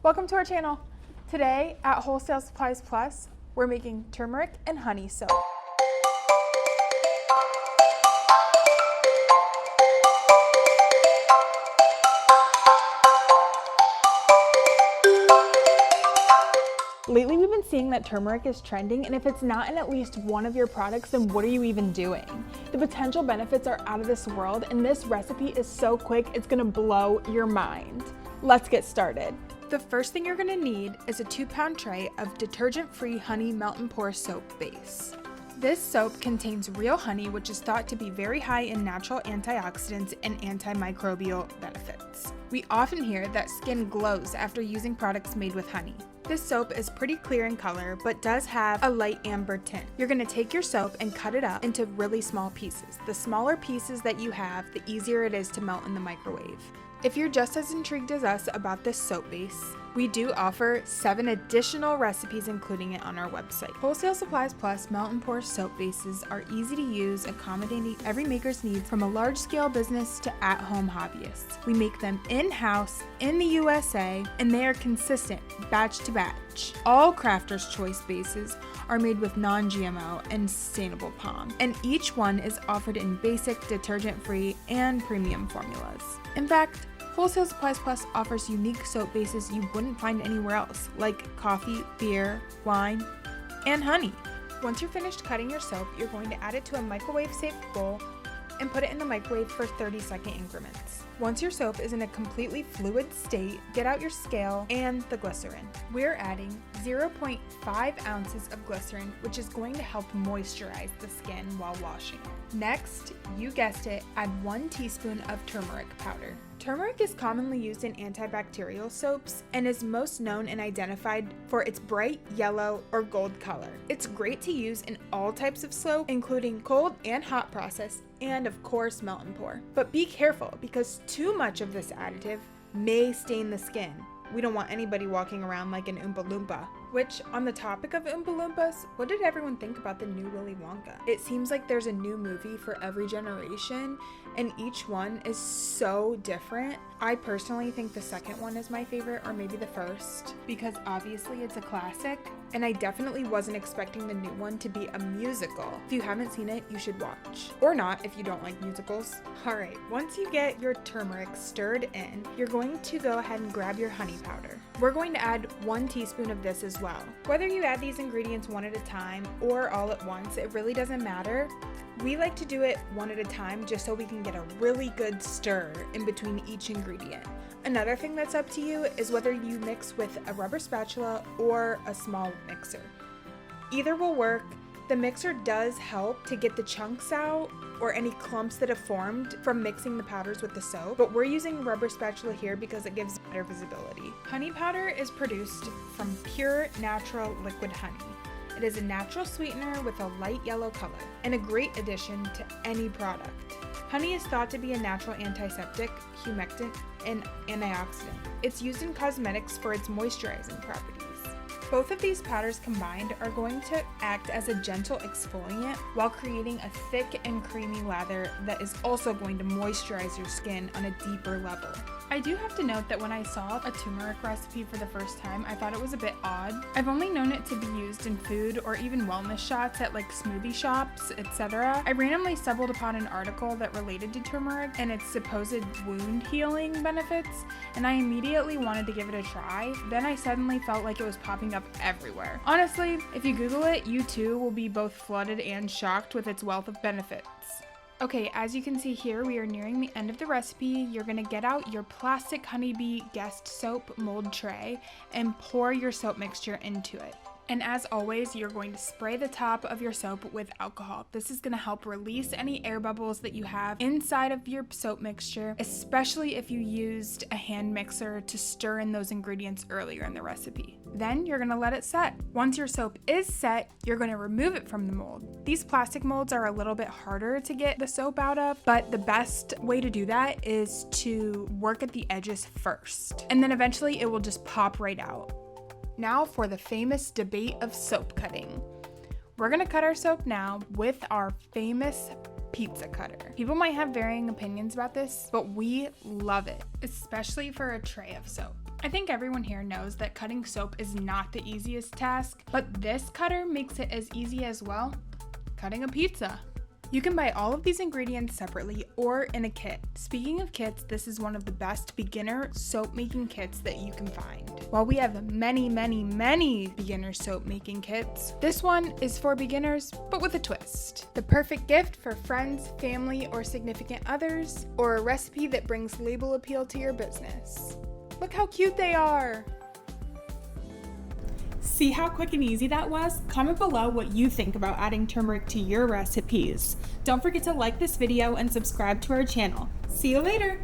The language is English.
Welcome to our channel. Today at Wholesale Supplies Plus, we're making turmeric and honey soap. Lately, we've been seeing that turmeric is trending, and if it's not in at least one of your products, then what are you even doing? The potential benefits are out of this world, and this recipe is so quick, it's gonna blow your mind. Let's get started. The first thing you're gonna need is a 2-pound tray of detergent-free honey melt and pour soap base. This soap contains real honey, which is thought to be very high in natural antioxidants and antimicrobial benefits. We often hear that skin glows after using products made with honey. This soap is pretty clear in color, but does have a light amber tint. You're gonna take your soap and cut it up into really small pieces. The smaller pieces that you have, the easier it is to melt in the microwave. If you're just as intrigued as us about this soap base, we do offer 7 additional recipes including it on our website. Wholesale Supplies Plus melt and pour soap bases are easy to use, accommodating every maker's needs from a large-scale business to at-home hobbyists. We make them in-house in the USA, and they are consistent batch to batch. All Crafter's Choice bases are made with non-GMO and sustainable palm, and each one is offered in basic, detergent-free, and premium formulas. In fact, Wholesale Supplies Plus offers unique soap bases you wouldn't find anywhere else, like coffee, beer, wine, and honey. Once you're finished cutting your soap, you're going to add it to a microwave-safe bowl and put it in the microwave for 30-second increments. Once your soap is in a completely fluid state, get out your scale and the glycerin. We're adding 0.5 ounces of glycerin, which is going to help moisturize the skin while washing it. Next, you guessed it, add 1 teaspoon of turmeric powder. Turmeric is commonly used in antibacterial soaps and is most known and identified for its bright yellow or gold color. It's great to use in all types of soap, including cold and hot process, and of course melt and pour. But be careful, because too much of this additive may stain the skin. We don't want anybody walking around like an Oompa Loompa. Which, on the topic of Oompa Loompas, what did everyone think about the new Willy Wonka? It seems like there's a new movie for every generation, and each one is so different. I personally think the second one is my favorite, or maybe the first, because obviously it's a classic, and I definitely wasn't expecting the new one to be a musical. If you haven't seen it, you should watch. Or not, if you don't like musicals. Alright, once you get your turmeric stirred in, you're going to go ahead and grab your honey powder. We're going to add 1 teaspoon of this as well. Whether you add these ingredients one at a time or all at once, it really doesn't matter. We like to do it one at a time just so we can get a really good stir in between each ingredient. Another thing that's up to you is whether you mix with a rubber spatula or a small mixer. Either will work. The mixer does help to get the chunks out or any clumps that have formed from mixing the powders with the soap, but we're using rubber spatula here because it gives better visibility. Honey powder is produced from pure natural liquid honey. It is a natural sweetener with a light yellow color and a great addition to any product. Honey is thought to be a natural antiseptic, humectant, and antioxidant. It's used in cosmetics for its moisturizing properties. Both of these powders combined are going to act as a gentle exfoliant while creating a thick and creamy lather that is also going to moisturize your skin on a deeper level. I do have to note that when I saw a turmeric recipe for the first time, I thought it was a bit odd. I've only known it to be used in food or even wellness shots at like smoothie shops, etc. I randomly stumbled upon an article that related to turmeric and its supposed wound healing benefits, and I immediately wanted to give it a try. Then I suddenly felt like it was popping up everywhere. Honestly, if you Google it, you too will be both flooded and shocked with its wealth of benefits. Okay, as you can see here, we are nearing the end of the recipe. You're gonna get out your plastic honeybee guest soap mold tray and pour your soap mixture into it. And as always, you're going to spray the top of your soap with alcohol. This is going to help release any air bubbles that you have inside of your soap mixture, especially if you used a hand mixer to stir in those ingredients earlier in the recipe. Then you're going to let it set. Once your soap is set, you're going to remove it from the mold. These plastic molds are a little bit harder to get the soap out of, but the best way to do that is to work at the edges first, and then eventually it will just pop right out. Now for the famous debate of soap cutting. We're gonna cut our soap now with our famous pizza cutter. People might have varying opinions about this, but we love it, especially for a tray of soap. I think everyone here knows that cutting soap is not the easiest task, but this cutter makes it as easy as, well, cutting a pizza. You can buy all of these ingredients separately or in a kit. Speaking of kits, this is one of the best beginner soap making kits that you can find. While we have many beginner soap making kits, this one is for beginners, but with a twist. The perfect gift for friends, family, or significant others, or a recipe that brings label appeal to your business. Look how cute they are! See how quick and easy that was? Comment below what you think about adding turmeric to your recipes. Don't forget to like this video and subscribe to our channel. See you later!